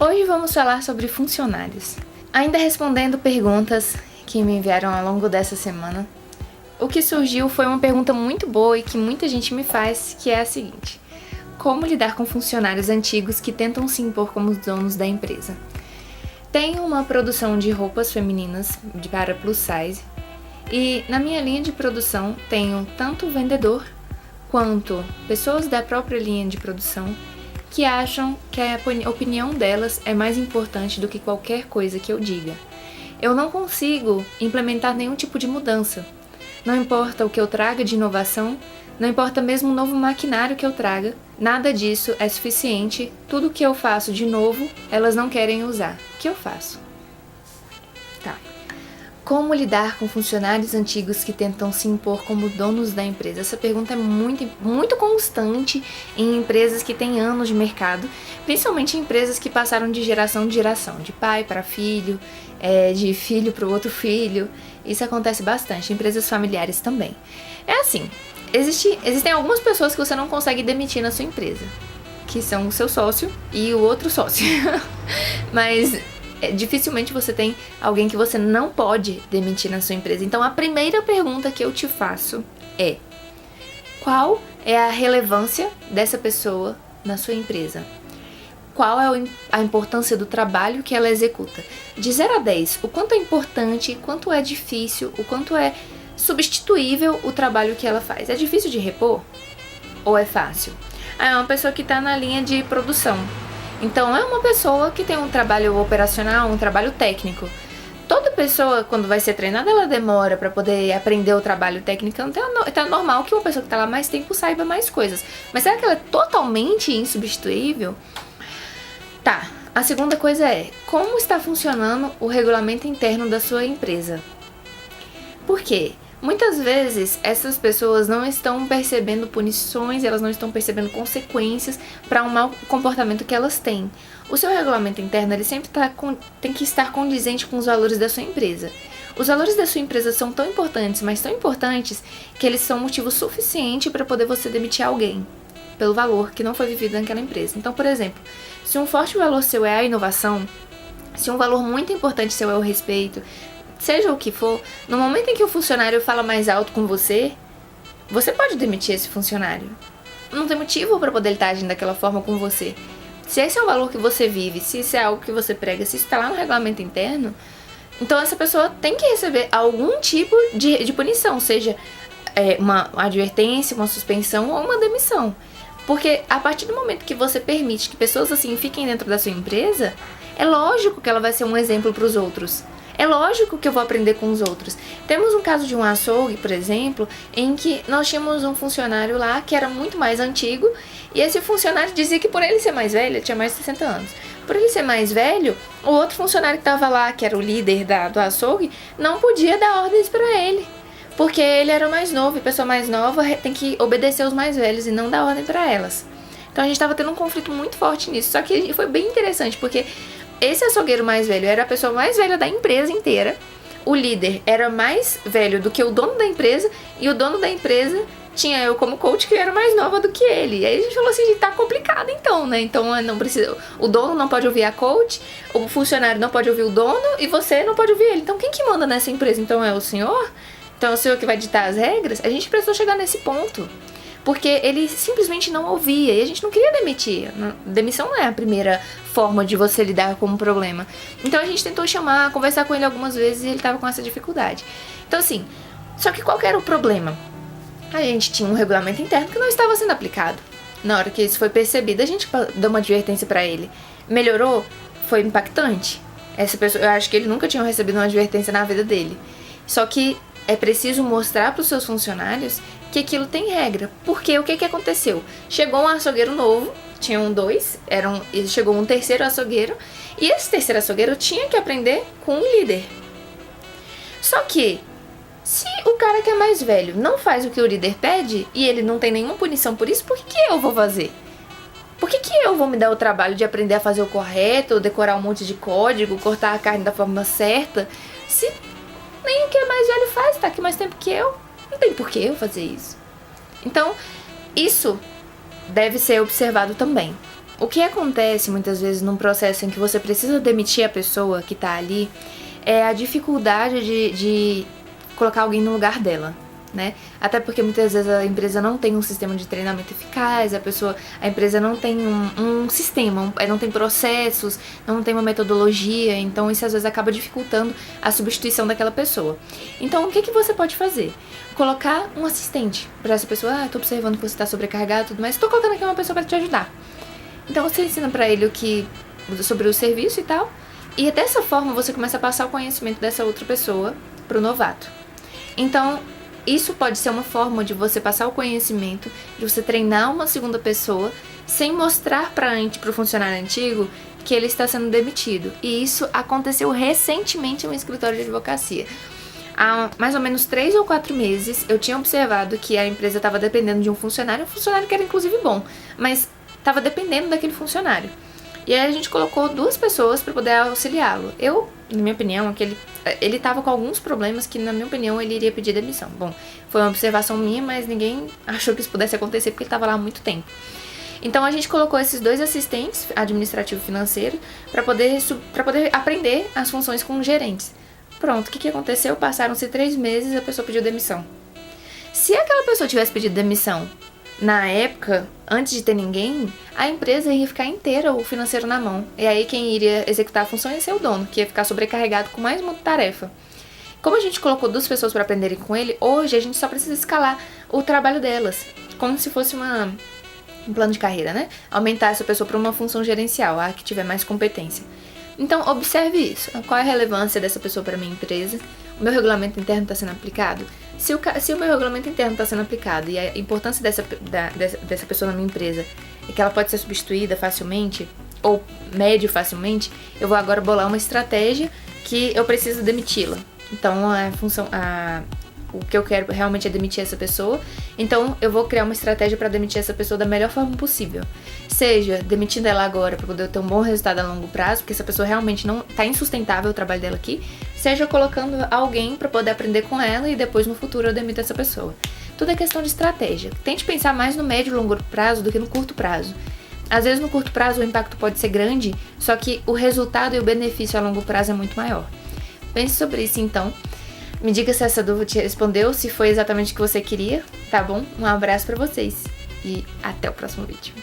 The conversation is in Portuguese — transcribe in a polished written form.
Hoje vamos falar sobre funcionários. Ainda respondendo perguntas que me enviaram ao longo dessa semana, o que surgiu foi uma pergunta muito boa e que muita gente me faz, que é a seguinte: como lidar com funcionários antigos que tentam se impor como os donos da empresa? Tenho uma produção de roupas femininas para plus size e na minha linha de produção tenho tanto o vendedor quanto pessoas da própria linha de produção que acham que a opinião delas é mais importante do que qualquer coisa que eu diga. Eu não consigo implementar nenhum tipo de mudança. Não importa o que eu traga de inovação, não importa mesmo o novo maquinário que eu traga, nada disso é suficiente. Tudo que eu faço de novo, elas não querem usar. O que eu faço? Tá. Como lidar com funcionários antigos que tentam se impor como donos da empresa? Essa pergunta é muito constante em empresas que têm anos de mercado, principalmente em empresas que passaram de geração, de pai para filho, de filho para o outro filho. Isso acontece bastante, em empresas familiares também. É assim, existem algumas pessoas que você não consegue demitir na sua empresa, que são o seu sócio e o outro sócio. Mas dificilmente você tem alguém que você não pode demitir na sua empresa. Então a primeira pergunta que eu te faço é: qual é a relevância dessa pessoa na sua empresa? Qual é a importância do trabalho que ela executa? De 0 a 10, o quanto é importante, quanto é difícil, o quanto é substituível o trabalho que ela faz. É difícil de repor? Ou é fácil? É uma pessoa que está na linha de produção. Então é uma pessoa que tem um trabalho operacional, um trabalho técnico. Toda pessoa, quando vai ser treinada, ela demora para poder aprender o trabalho técnico. Então é normal que uma pessoa que está lá mais tempo saiba mais coisas. Mas será que ela é totalmente insubstituível? Tá, a segunda coisa é: como está funcionando o regulamento interno da sua empresa? Por quê? Muitas vezes essas pessoas não estão percebendo punições, elas não estão percebendo consequências para um mau comportamento que elas têm. O seu regulamento interno ele sempre tem que estar condizente com os valores da sua empresa. Os valores da sua empresa são tão importantes, mas tão importantes, que eles são motivo suficiente para poder você demitir alguém pelo valor que não foi vivido naquela empresa. Então, por exemplo, se um forte valor seu é a inovação, se um valor muito importante seu é o respeito, seja o que for, no momento em que o funcionário fala mais alto com você, você pode demitir esse funcionário. Não tem motivo para poder ele estar agindo daquela forma com você. Se esse é um valor que você vive, se isso é algo que você prega, se isso está lá no regulamento interno, então essa pessoa tem que receber algum tipo de punição, seja uma advertência, uma suspensão ou uma demissão. Porque a partir do momento que você permite que pessoas assim fiquem dentro da sua empresa, é lógico que ela vai ser um exemplo para os outros. É lógico que eu vou aprender com os outros. Temos um caso de um açougue, por exemplo, em que nós tínhamos um funcionário lá que era muito mais antigo, e esse funcionário dizia que por ele ser mais velho, ele tinha mais de 60 anos, por ele ser mais velho, o outro funcionário que estava lá, que era o líder do açougue, não podia dar ordens para ele, porque ele era mais novo, e pessoa mais nova tem que obedecer os mais velhos e não dar ordem para elas. Então a gente estava tendo um conflito muito forte nisso, só que foi bem interessante, porque esse açougueiro mais velho era a pessoa mais velha da empresa inteira, o líder era mais velho do que o dono da empresa, e o dono da empresa tinha eu como coach que era mais nova do que ele. E aí a gente falou assim: tá complicado então, né? Então não precisa, o dono não pode ouvir a coach, o funcionário não pode ouvir o dono e você não pode ouvir ele. Então quem que manda nessa empresa? Então é o senhor? Então é o senhor que vai ditar as regras? A gente precisou chegar nesse ponto, porque ele simplesmente não ouvia e a gente não queria demitir. Demissão não é a primeira forma de você lidar com um problema. Então a gente tentou conversar com ele algumas vezes e ele estava com essa dificuldade. Então assim, só que qual que era o problema? A gente tinha um regulamento interno que não estava sendo aplicado. Na hora que isso foi percebido, a gente deu uma advertência para ele. Melhorou? Foi impactante. Essa pessoa, eu acho que ele nunca tinha recebido uma advertência na vida dele. Só que é preciso mostrar para os seus funcionários que aquilo tem regra. Porque o que aconteceu? Chegou um açougueiro novo, tinham dois, chegou um terceiro açougueiro, e esse terceiro açougueiro tinha que aprender com o líder. Só que, se o cara que é mais velho não faz o que o líder pede, e ele não tem nenhuma punição por isso, por que eu vou fazer? Por que eu vou me dar o trabalho de aprender a fazer o correto, decorar um monte de código, cortar a carne da forma certa, se nem o que é mais velho faz, tá aqui mais tempo que eu? Não tem por que eu fazer isso. Então, isso deve ser observado também. O que acontece muitas vezes num processo em que você precisa demitir a pessoa que tá ali é a dificuldade de colocar alguém no lugar dela, né? Até porque muitas vezes a empresa não tem um sistema de treinamento eficaz, a empresa não tem um sistema, não tem processos, não tem uma metodologia, então isso às vezes acaba dificultando a substituição daquela pessoa. Então o que você pode fazer? Colocar um assistente para essa pessoa. Tô observando que você tá sobrecarregado e tudo mais, tô colocando aqui uma pessoa para te ajudar. Então você ensina pra ele sobre o serviço e tal, e dessa forma você começa a passar o conhecimento dessa outra pessoa pro novato. Então, isso pode ser uma forma de você passar o conhecimento, de você treinar uma segunda pessoa, sem mostrar pro funcionário antigo que ele está sendo demitido. E isso aconteceu recentemente em um escritório de advocacia. Há mais ou menos 3 ou 4 meses, eu tinha observado que a empresa estava dependendo de um funcionário que era inclusive bom, mas estava dependendo daquele funcionário. E aí a gente colocou 2 pessoas para poder auxiliá-lo. Na minha opinião, ele estava com alguns problemas que, na minha opinião, ele iria pedir demissão. Bom, foi uma observação minha, mas ninguém achou que isso pudesse acontecer porque ele estava lá há muito tempo. Então a gente colocou esses 2 assistentes, administrativo e financeiro, para poder aprender as funções com gerentes. Pronto, o que aconteceu? Passaram-se 3 meses e a pessoa pediu demissão. Se aquela pessoa tivesse pedido demissão na época, antes de ter ninguém, a empresa ia ficar inteira o financeiro na mão. E aí quem iria executar a função ia ser o dono, que ia ficar sobrecarregado com mais uma tarefa. Como a gente colocou 2 pessoas para aprenderem com ele, hoje a gente só precisa escalar o trabalho delas, como se fosse um plano de carreira, né? Aumentar essa pessoa para uma função gerencial, a que tiver mais competência. Então, observe isso. Qual é a relevância dessa pessoa para a minha empresa? O meu regulamento interno está sendo aplicado? Se o meu regulamento interno está sendo aplicado e a importância dessa pessoa na minha empresa é que ela pode ser substituída facilmente ou médio facilmente, eu vou agora bolar uma estratégia que eu preciso demiti-la. Então, o que eu quero realmente é demitir essa pessoa, então eu vou criar uma estratégia para demitir essa pessoa da melhor forma possível. Seja demitindo ela agora para poder ter um bom resultado a longo prazo, porque essa pessoa realmente não tá insustentável o trabalho dela aqui, seja colocando alguém para poder aprender com ela e depois no futuro eu demito essa pessoa. Tudo é questão de estratégia. Tente pensar mais no médio e longo prazo do que no curto prazo. Às vezes no curto prazo o impacto pode ser grande, só que o resultado e o benefício a longo prazo é muito maior. Pense sobre isso então. Me diga se essa dúvida te respondeu, se foi exatamente o que você queria, tá bom? Um abraço pra vocês e até o próximo vídeo.